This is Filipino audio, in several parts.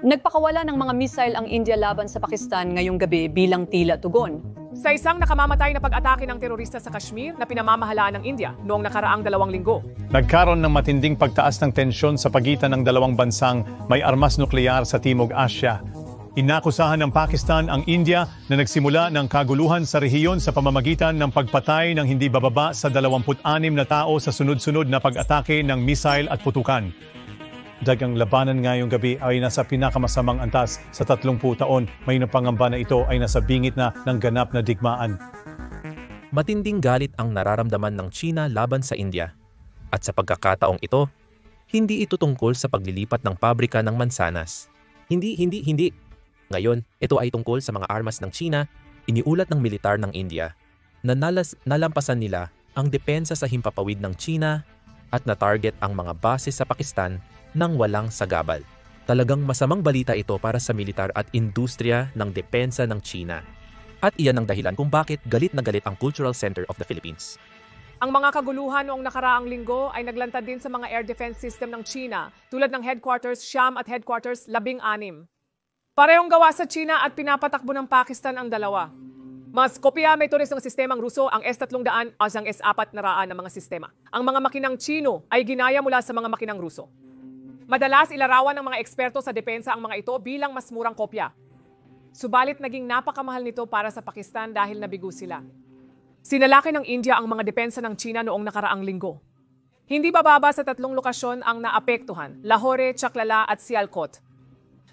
Nagpakawala ng mga missile ang India laban sa Pakistan ngayong gabi bilang tila tugon. Sa isang nakamamatay na pag-atake ng terorista sa Kashmir na pinamamahalaan ng India noong nakaraang 2 linggo. Nagkaroon ng matinding pagtaas ng tensyon sa pagitan ng dalawang bansang may armas nuklear sa Timog Asya. Inakusahan ng Pakistan ang India na nagsimula ng kaguluhan sa rehiyon sa pamamagitan ng pagpatay ng hindi bababa sa 26 na tao sa sunod-sunod na pag-atake ng missile at putukan. Dagang labanan ngayong gabi ay nasa pinakamasamang antas sa 30 taon. May napangamba na ito ay nasa bingit na ng ganap na digmaan. Matinding galit ang nararamdaman ng China laban sa India. At sa pagkakataong ito, hindi ito tungkol sa paglilipat ng pabrika ng mansanas. Hindi. Ngayon, ito ay tungkol sa mga armas ng China, iniulat ng militar ng India, na nalampasan nila ang depensa sa himpapawid ng China at na-target ang mga base sa Pakistan nang walang sagabal. Talagang masamang balita ito para sa militar at industriya ng depensa ng China. At iyan ang dahilan kung bakit galit na galit ang Cultural Center of the Philippines. Ang mga kaguluhan noong nakaraang linggo ay naglantad din sa mga air defense system ng China tulad ng Headquarters Siam at Headquarters 16. Parehong gawa sa China at pinapatakbo ng Pakistan ang dalawa. Mas kopya may turis ng sistemang Ruso ang S-300 at ang S-400 na mga sistema. Ang mga makinang Chino ay ginaya mula sa mga makinang Ruso. Madalas ilarawan ng mga eksperto sa depensa ang mga ito bilang mas murang kopya. Subalit naging napakamahal nito para sa Pakistan dahil nabigo sila. Sinalaki ng India ang mga depensa ng China noong nakaraang linggo. Hindi bababa sa 3 lokasyon ang naapektuhan, Lahore, Chaklala at Sialkot.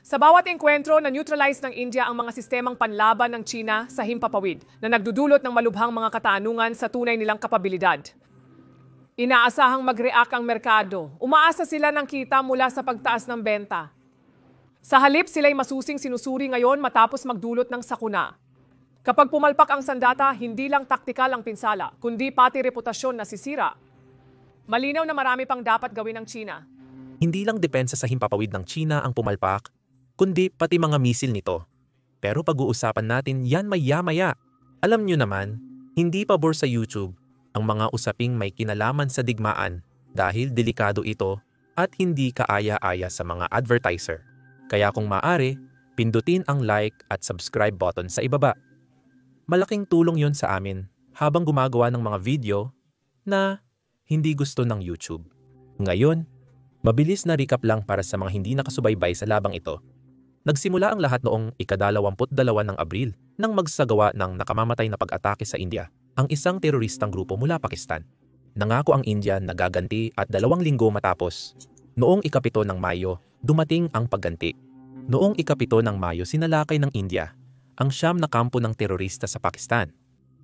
Sa bawat engkwentro, na-neutralize ng India ang mga sistemang panlaban ng China sa himpapawid na nagdudulot ng malubhang mga katanungan sa tunay nilang kapabilidad. Inaasahang mag-react ang merkado. Umaasa sila ng kita mula sa pagtaas ng benta. Sa halip, sila'y masusing sinusuri ngayon matapos magdulot ng sakuna. Kapag pumalpak ang sandata, hindi lang taktikal ang pinsala, kundi pati reputasyon na sisira. Malinaw na marami pang dapat gawin ng China. Hindi lang depensa sa himpapawid ng China ang pumalpak, kundi pati mga misil nito. Pero pag-uusapan natin yan maya-maya. Alam nyo naman, hindi pabor sa YouTube ang mga usaping may kinalaman sa digmaan dahil delikado ito at hindi kaaya-aya sa mga advertiser. Kaya kung maaari, pindutin ang like at subscribe button sa ibaba. Malaking tulong yon sa amin habang gumagawa ng mga video na hindi gusto ng YouTube. Ngayon, mabilis na recap lang para sa mga hindi nakasubaybay sa labang ito. Nagsimula ang lahat noong ika-22 ng Abril nang magsagawa ng nakamamatay na pag-atake sa India ang isang teroristang grupo mula Pakistan. Nangako ang India na gaganti at 2 linggo matapos. Noong ika-7 ng Mayo, dumating ang pagganti. Noong ika-7 ng Mayo, sinalakay ng India ang 9 na kampo ng terorista sa Pakistan.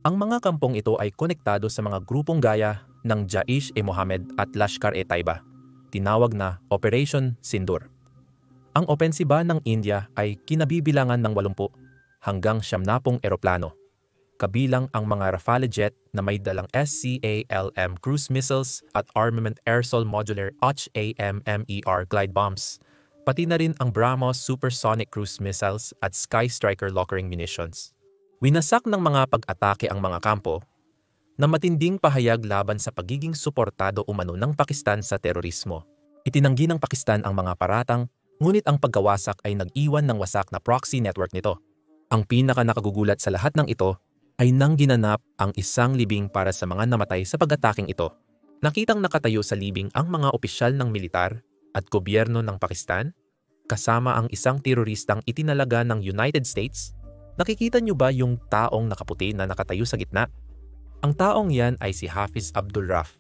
Ang mga kampong ito ay konektado sa mga grupong gaya ng Jaish-e-Mohammed at Lashkar-e-Taiba, tinawag na Operation Sindur. Ang opensiba ng India ay kinabibilangan ng 80 hanggang 90 eroplano, kabilang ang mga Rafale jet na may dalang SCALM cruise missiles at Armament Aerosol Modular HAMMER glide bombs, pati na rin ang BrahMos supersonic cruise missiles at Sky Striker lockering munitions. Winasak ng mga pag-atake ang mga kampo na matinding pahayag laban sa pagiging suportado umano ng Pakistan sa terorismo. Itinanggi ng Pakistan ang mga paratang, ngunit ang pagkawasak ay nag-iwan ng wasak na proxy network nito. Ang pinaka-nakagugulat sa lahat ng ito ay nang ginanap ang isang libing para sa mga namatay sa pag-ataking ito. Nakitang nakatayo sa libing ang mga opisyal ng militar at gobyerno ng Pakistan, kasama ang isang teroristang itinalaga ng United States. Nakikita niyo ba yung taong nakaputi na nakatayo sa gitna? Ang taong yan ay si Hafiz Abdul Rauf.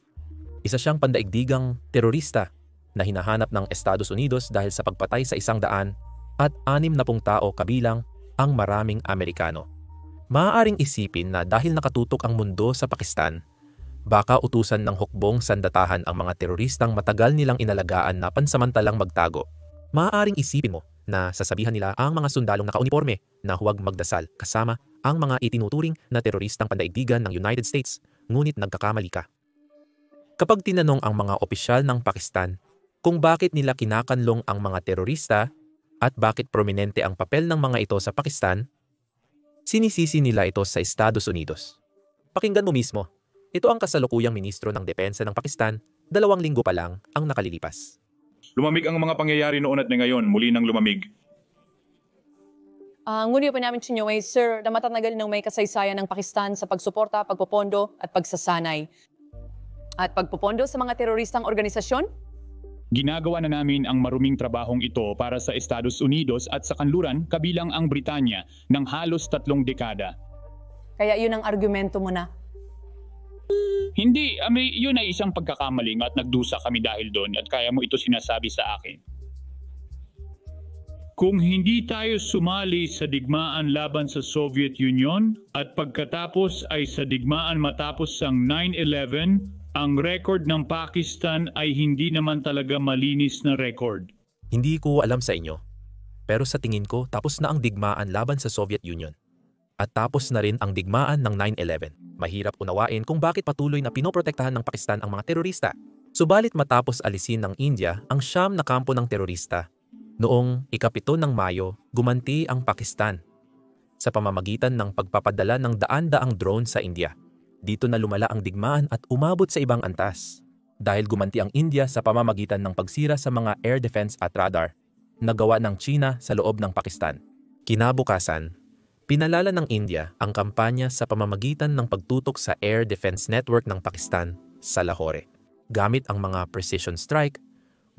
Isa siyang pandaigdigang terorista na hinahanap ng Estados Unidos dahil sa pagpatay sa 100 at 60 tao kabilang ang maraming Amerikano. Maaaring isipin na dahil nakatutok ang mundo sa Pakistan, baka utusan ng hukbong sandatahan ang mga teroristang matagal nilang inalagaan na pansamantalang magtago. Maaaring isipin mo na sasabihan nila ang mga sundalong nakauniforme na huwag magdasal kasama ang mga itinuturing na teroristang pandaigdigan ng United States, ngunit nagkakamali ka. Kapag tinanong ang mga opisyal ng Pakistan kung bakit nila kinakanlong ang mga terorista at bakit prominente ang papel ng mga ito sa Pakistan, sinisisi nila ito sa Estados Unidos. Pakinggan mo mismo, ito ang kasalukuyang ministro ng depensa ng Pakistan, 2 linggo pa lang ang nakalilipas. Lumamig ang mga pangyayari noon at ngayon, muli nang lumamig. Ngunit pa namin sinyo ay, sir, na matatagal ng may kasaysayan ng Pakistan sa pagsuporta, pagpopondo at pagsasanay. At pagpopondo sa mga teroristang organisasyon? Ginagawa na namin ang maruming trabahong ito para sa Estados Unidos at sa kanluran kabilang ang Britanya ng halos 3 dekada. Kaya yun ang argumento mo na. Hindi, yun ay isang pagkakamaling at nagdusa kami dahil doon at kaya mo ito sinasabi sa akin. Kung hindi tayo sumali sa digmaan laban sa Soviet Union at pagkatapos ay sa digmaan matapos ang 9/11, ang record ng Pakistan ay hindi naman talaga malinis na record. Hindi ko alam sa inyo. Pero sa tingin ko, tapos na ang digmaan laban sa Soviet Union. At tapos na rin ang digmaan ng 9/11. Mahirap unawain kung bakit patuloy na pinoprotektahan ng Pakistan ang mga terorista. Subalit matapos alisin ng India ang Siyam na kampo ng terorista, noong ika-7 ng Mayo, gumanti ang Pakistan sa pamamagitan ng pagpapadala ng daan-daang drone sa India. Dito na lumala ang digmaan at umabot sa ibang antas dahil gumanti ang India sa pamamagitan ng pagsira sa mga air defense at radar na gawa ng China sa loob ng Pakistan. Kinabukasan, pinalala ng India ang kampanya sa pamamagitan ng pagtutok sa air defense network ng Pakistan sa Lahore. Gamit ang mga precision strike,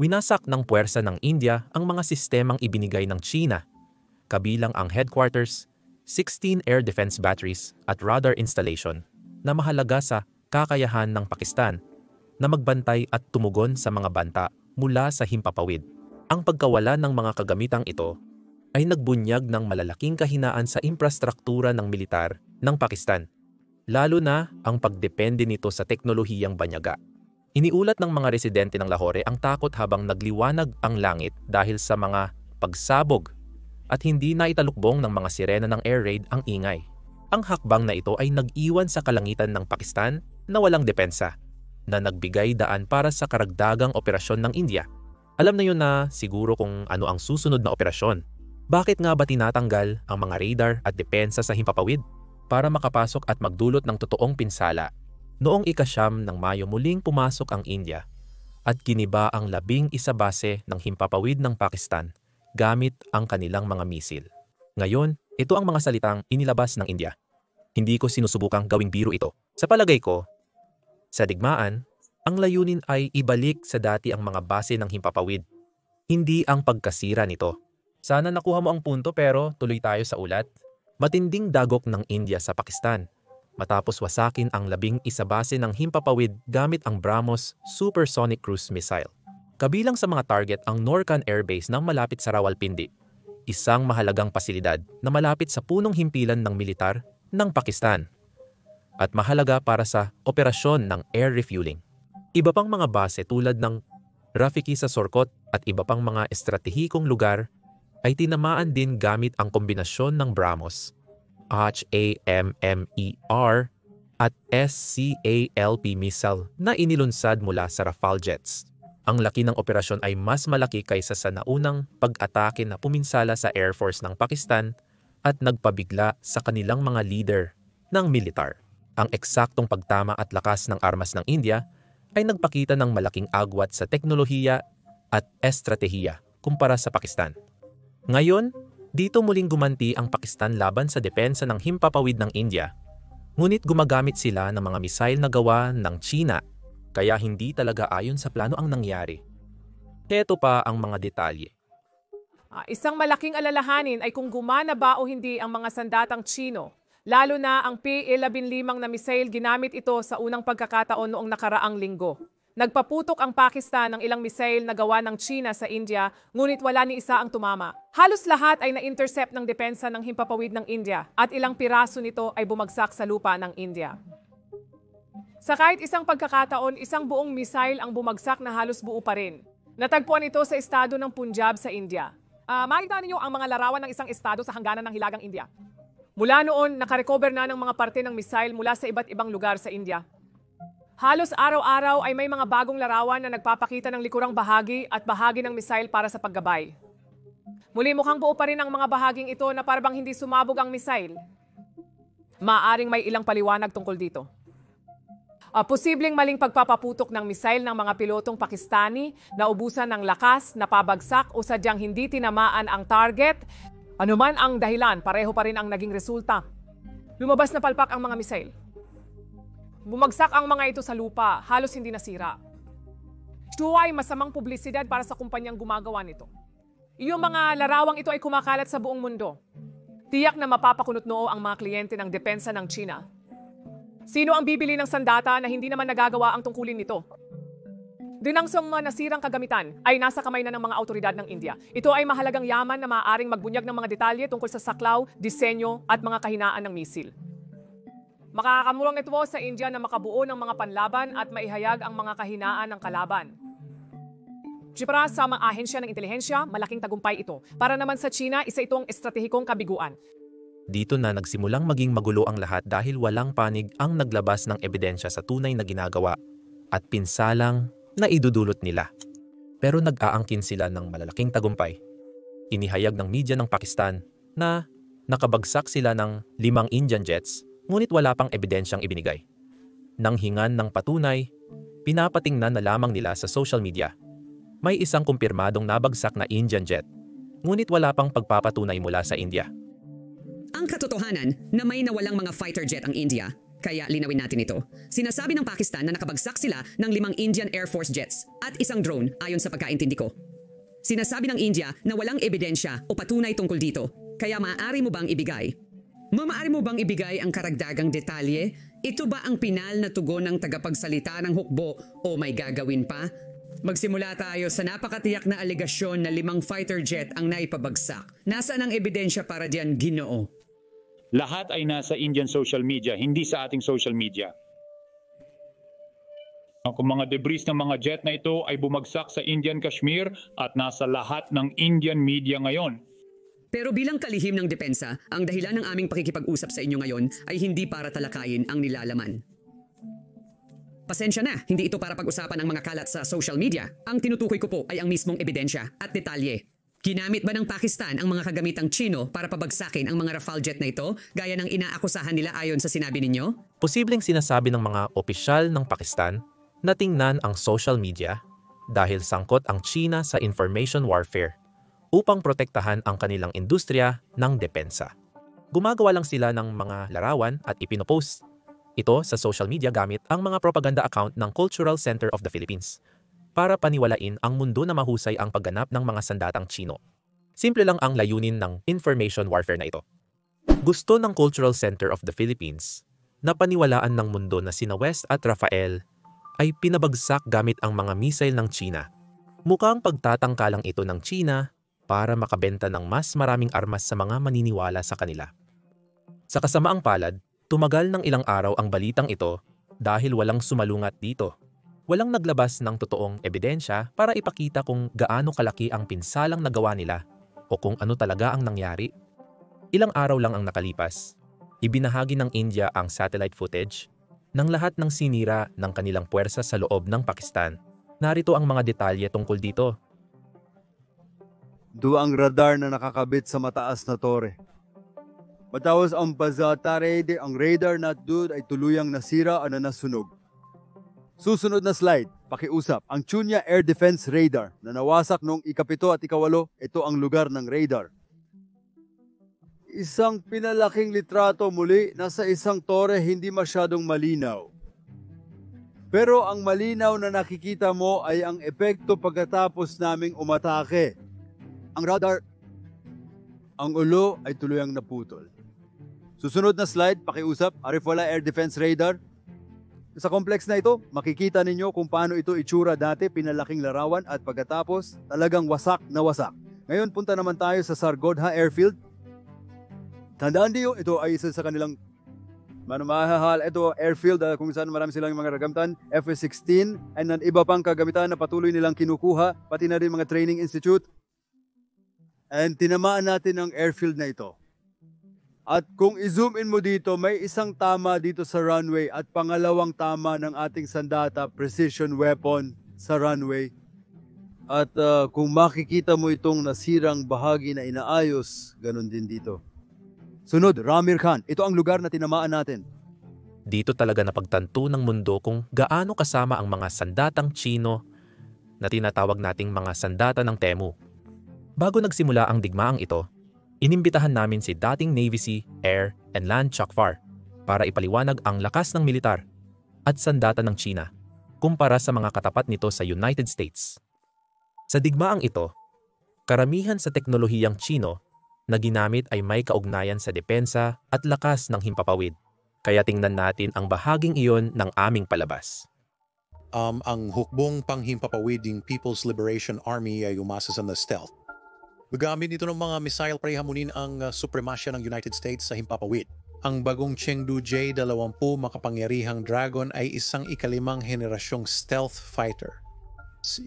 winasak ng puwersa ng India ang mga sistemang ibinigay ng China, kabilang ang headquarters, 16 air defense batteries at radar installation na mahalaga sa kakayahan ng Pakistan na magbantay at tumugon sa mga banta mula sa himpapawid. Ang pagkawala ng mga kagamitang ito ay nagbunyag ng malalaking kahinaan sa infrastruktura ng militar ng Pakistan, lalo na ang pagdepende nito sa teknolohiyang banyaga. Iniulat ng mga residente ng Lahore ang takot habang nagliwanag ang langit dahil sa mga pagsabog at hindi na italukbong ng mga sirena ng air raid ang ingay. Ang hakbang na ito ay nag-iwan sa kalangitan ng Pakistan na walang depensa, na nagbigay daan para sa karagdagang operasyon ng India. Alam na yun na siguro kung ano ang susunod na operasyon. Bakit nga ba tinatanggal ang mga radar at depensa sa himpapawid? Para makapasok at magdulot ng totoong pinsala. Noong ika-9 ng Mayo muling pumasok ang India at giniba ang 11 base ng himpapawid ng Pakistan gamit ang kanilang mga misil. Ngayon, ito ang mga salitang inilabas ng India. Hindi ko sinusubukang gawing biro ito. Sa palagay ko, sa digmaan, ang layunin ay ibalik sa dati ang mga base ng himpapawid, hindi ang pagkasira nito. Sana nakuha mo ang punto pero tuloy tayo sa ulat. Matinding dagok ng India sa Pakistan matapos wasakin ang 11 base ng himpapawid gamit ang BrahMos Supersonic Cruise Missile. Kabilang sa mga target ang Norcan Air Base na malapit sa Rawalpindi, isang mahalagang pasilidad na malapit sa punong himpilan ng militar ng Pakistan at mahalaga para sa operasyon ng air refueling. Iba pang mga base tulad ng Rafiki sa Sorkot at iba pang mga estratehikong lugar ay tinamaan din gamit ang kombinasyon ng BrahMos, HAMMER at SCALP missile na inilunsad mula sa Rafale jets. Ang laki ng operasyon ay mas malaki kaysa sa naunang pag-atake na puminsala sa Air Force ng Pakistan at nagpabigla sa kanilang mga leader ng militar. Ang eksaktong pagtama at lakas ng armas ng India ay nagpakita ng malaking agwat sa teknolohiya at estratehiya kumpara sa Pakistan. Ngayon, dito muling gumanti ang Pakistan laban sa depensa ng himpapawid ng India. Ngunit gumagamit sila ng mga misail na gawa ng China, kaya hindi talaga ayon sa plano ang nangyari. Heto pa ang mga detalye. Isang malaking alalahanin ay kung gumana ba o hindi ang mga sandatang Tsino. Lalo na ang P-15 na misail, ginamit ito sa unang pagkakataon noong nakaraang linggo. Nagpaputok ang Pakistan ng ilang misail na gawa ng China sa India, ngunit wala ni isa ang tumama. Halos lahat ay na-intercept ng depensa ng himpapawid ng India at ilang piraso nito ay bumagsak sa lupa ng India. Sa kahit isang pagkakataon, isang buong misail ang bumagsak na halos buo pa rin. Natagpuan ito sa estado ng Punjab sa India. Makita ninyo ang mga larawan ng isang estado sa hangganan ng Hilagang India. Mula noon, nakarecover na ng mga parte ng misail mula sa iba't ibang lugar sa India. Halos araw-araw ay may mga bagong larawan na nagpapakita ng likurang bahagi at bahagi ng misail para sa paggabay. Muli mukhang buo pa rin ang mga bahaging ito na parang hindi sumabog ang misail. Maaring may ilang paliwanag tungkol dito. Posibleng maling pagpapaputok ng misail ng mga pilotong Pakistani na ubusan ng lakas, napabagsak o sadyang hindi tinamaan ang target. Ano man ang dahilan, pareho pa rin ang naging resulta. Lumabas na palpak ang mga misail. Bumagsak ang mga ito sa lupa, halos hindi nasira. Ito ay masamang publisidad para sa kumpanyang gumagawa nito. Iyong mga larawang ito ay kumakalat sa buong mundo. Tiyak na mapapakunot noo ang mga kliyente ng depensa ng China. Sino ang bibili ng sandata na hindi naman nagagawa ang tungkulin nito? Dinangsong mga nasirang kagamitan ay nasa kamay na ng mga autoridad ng India. Ito ay mahalagang yaman na maaaring magbunyag ng mga detalye tungkol sa saklaw, disenyo at mga kahinaan ng misil. Makakamurang ito sa India na makabuo ng mga panlaban at maihayag ang mga kahinaan ng kalaban. Para sa mga ahensya ng intelihensya, malaking tagumpay ito. Para naman sa China, isa itong estratehikong kabiguan. Dito na nagsimulang maging magulo ang lahat dahil walang panig ang naglabas ng ebidensya sa tunay na ginagawa at pinsalang na idudulot nila. Pero nag-aangkin sila ng malalaking tagumpay. Inihayag ng media ng Pakistan na nakabagsak sila ng 5 Indian jets ngunit wala pang ebidensyang ibinigay. Nang hingan ng patunay, pinapatingnan na lamang nila sa social media. May isang kumpirmadong nabagsak na Indian jet ngunit wala pang pagpapatunay mula sa India. Ang katotohanan na may nawalang mga fighter jet ang India, kaya linawin natin ito. Sinasabi ng Pakistan na nakabagsak sila ng 5 Indian Air Force jets at isang drone ayon sa pagkaintindi ko. Sinasabi ng India na walang ebidensya o patunay tungkol dito, kaya maaari mo bang ibigay? Maaari mo bang ibigay ang karagdagang detalye? Ito ba ang pinal na tugon ng tagapagsalita ng hukbo o may gagawin pa? Magsimula tayo sa napakatiyak na alegasyon na 5 fighter jet ang naipabagsak. Nasaan ang ebidensya para diyan, Ginoo? Lahat ay nasa Indian social media, hindi sa ating social media. Kung mga debris ng mga jet na ito ay bumagsak sa Indian Kashmir at nasa lahat ng Indian media ngayon. Pero bilang kalihim ng depensa, ang dahilan ng aming pakikipag-usap sa inyo ngayon ay hindi para talakayin ang nilalaman. Pasensya na, hindi ito para pag-usapan ang mga kalat sa social media. Ang tinutukoy ko po ay ang mismong ebidensya at detalye. Ginamit ba ng Pakistan ang mga kagamitang Chino para pabagsakin ang mga Rafale jet na ito gaya ng inaakusahan nila ayon sa sinabi ninyo? Posibleng sinasabi ng mga opisyal ng Pakistan na tingnan ang social media dahil sangkot ang China sa information warfare upang protektahan ang kanilang industriya ng depensa. Gumagawa lang sila ng mga larawan at ipinopost ito sa social media gamit ang mga propaganda account ng Cultural Center of the Philippines para paniwalain ang mundo na mahusay ang pagganap ng mga sandatang Chino. Simple lang ang layunin ng information warfare na ito. Gusto ng Cultural Center of the Philippines na paniwalaan ng mundo na sina West at Rafael ay pinabagsak gamit ang mga missile ng China. Mukhang pagtatangkalang ito ng China para makabenta ng mas maraming armas sa mga maniniwala sa kanila. Sa kasamaang palad, tumagal ng ilang araw ang balitang ito dahil walang sumalungat dito. Walang naglabas ng totoong ebidensya para ipakita kung gaano kalaki ang pinsalang nagawa nila o kung ano talaga ang nangyari. Ilang araw lang ang nakalipas. Ibinahagi ng India ang satellite footage ng lahat ng sinira ng kanilang puwersa sa loob ng Pakistan. Narito ang mga detalye tungkol dito. Ang radar na nakakabit sa mataas na tore. Matapos ang pagzatarede, ang radar na doon ay tuluyang nasira o nasunog. Susunod na slide, pakiusap, ang Chunya Air Defense Radar na nawasak noong ika-7 at ika-8, ito ang lugar ng radar. Isang pinalaking litrato muli, nasa isang tore hindi masyadong malinaw. Pero ang malinaw na nakikita mo ay ang epekto pagkatapos naming umatake. Ang radar, ang ulo ay tuluyang naputol. Susunod na slide, pakiusap, Arifwala Air Defense Radar. Sa complex na ito, makikita ninyo kung paano ito itsura dati, pinalaking larawan at pagkatapos talagang wasak na wasak. Ngayon punta naman tayo sa Sargodha Airfield. Tandaan niyo, ito ay isa sa kanilang mahal. Ito airfield kung saan marami silang mga ragamtan, F-16 and iba pang kagamitan na patuloy nilang kinukuha, pati na rin mga training institute. And tinamaan natin ang airfield na ito. At kung i-zoom in mo dito, may isang tama dito sa runway at pangalawang tama ng ating sandata precision weapon sa runway. At kung makikita mo itong nasirang bahagi na inaayos, ganun din dito. Sunod, Ramir Khan. Ito ang lugar na tinamaan natin. Dito talaga napagtanto ng mundo kung gaano kasama ang mga sandatang Chino na tinatawag nating mga sandata ng Temu. Bago nagsimula ang digmaang ito, Inimbitahan namin si dating Navy Sea, Air, and Land Chakfar para ipaliwanag ang lakas ng militar at sandata ng China kumpara sa mga katapat nito sa United States. Sa digmaang ito, karamihan sa teknolohiyang Chino na ginamit ay may kaugnayan sa depensa at lakas ng himpapawid. Kaya tingnan natin ang bahaging iyon ng aming palabas. Ang hukbong panghimpapawid ng People's Liberation Army ay umasa sa stealth. Gagamit ito ng mga missile para hamunin ang supremasya ng United States sa himpapawid. Ang bagong Chengdu J-20 makapangyarihang Dragon ay isang ikalimang henerasyong stealth fighter.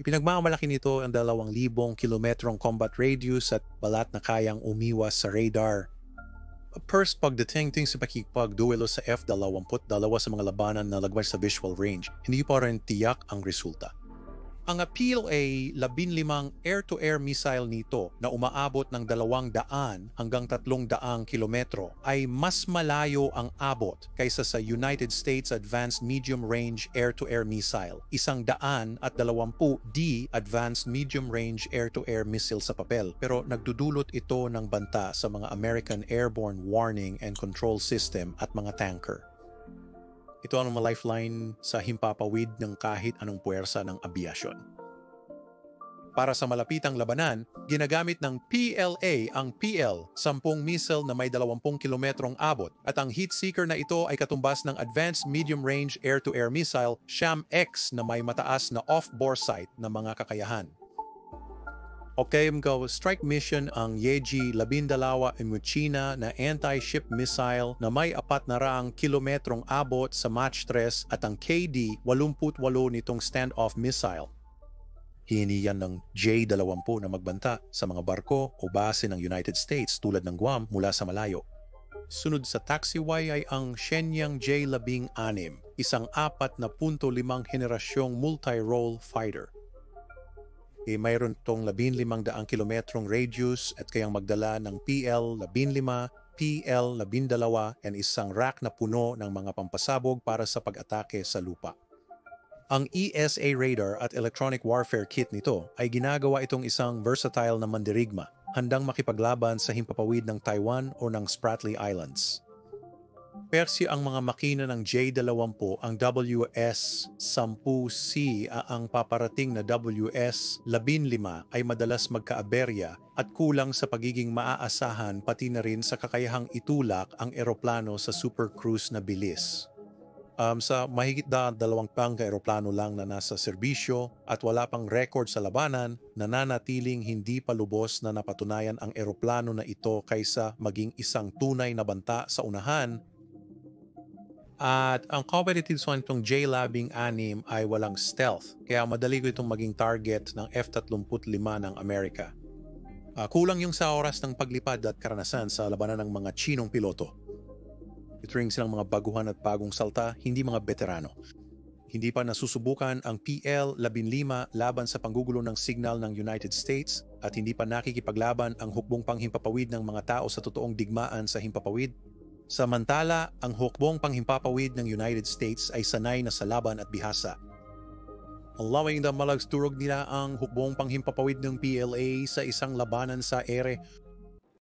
Pinagmamalaki nito ang 2,000 kilometrong combat radius at balat na kayang umiwas sa radar. First, pagdating sa pakikipagduelo sa F-22 sa mga labanan na lagpas sa visual range, hindi pa rin tiyak ang resulta. Ang appeal ay 15 air-to-air missile nito na umaabot ng 200 hanggang 300 kilometro ay mas malayo ang abot kaysa sa United States Advanced Medium Range Air-to-Air Missile, 120 D Advanced Medium Range Air-to-Air Missile sa papel, pero nagdudulot ito ng banta sa mga American Airborne Warning and Control System at mga tanker. Ito ang lifeline sa himpapawid ng kahit anong puwersa ng abyasyon. Para sa malapitang labanan, ginagamit ng PLA ang PL, 10 missile na may 20 kilometrong abot, at ang heat seeker na ito ay katumbas ng Advanced Medium Range Air-to-Air Missile SHAM-X na may mataas na off-bore sight na mga kakayahan. Okay, strike mission ang Yeji-12 China na anti-ship missile na may 400 kilometrong abot sa Mach 3 at ang KD-88 nitong standoff missile. Hiniyan ng J-20 na magbanta sa mga barko o base ng United States tulad ng Guam mula sa malayo. Sunod sa taxiway ay ang Shenyang J-16, isang 4.5 henerasyong multi-role fighter. Mayroon itong 15,000 kilometrong radius at kayang magdala ng PL-15, PL-12 and isang rack na puno ng mga pampasabog para sa pag-atake sa lupa. Ang ESA radar at electronic warfare kit nito ay ginagawa itong isang versatile na mandirigma, handang makipaglaban sa himpapawid ng Taiwan o ng Spratly Islands. Persya ang mga makina ng J-20, ang WS-10C ang paparating na WS-15 ay madalas magkaaberya at kulang sa pagiging maaasahan pati na rin sa kakayahang itulak ang eroplano sa super cruise na bilis. Sa mahigit 2 aeroplano lang na nasa serbisyo at wala pang record sa labanan, nananatiling hindi pa lubos na napatunayan ang eroplano na ito kaysa maging isang tunay na banta sa unahan. At ang competitive sa itong J-16 ay walang stealth, kaya madali ko itong maging target ng F-35 ng Amerika. Kulang yung sa oras ng paglipad at karanasan sa labanan ng mga Chinong piloto. Ito rin silang mga baguhan at bagong salta, hindi mga veterano. Hindi pa nasusubukan ang PL-15 laban sa panggugulo ng signal ng United States at hindi pa nakikipaglaban ang hukbong panghimpapawid ng mga tao sa totoong digmaan sa himpapawid. Samantala, ang hukbong panghimpapawid ng United States ay sanay na sa laban at bihasa. Allowing the malagsturog nila ang hukbong panghimpapawid ng PLA sa isang labanan sa ere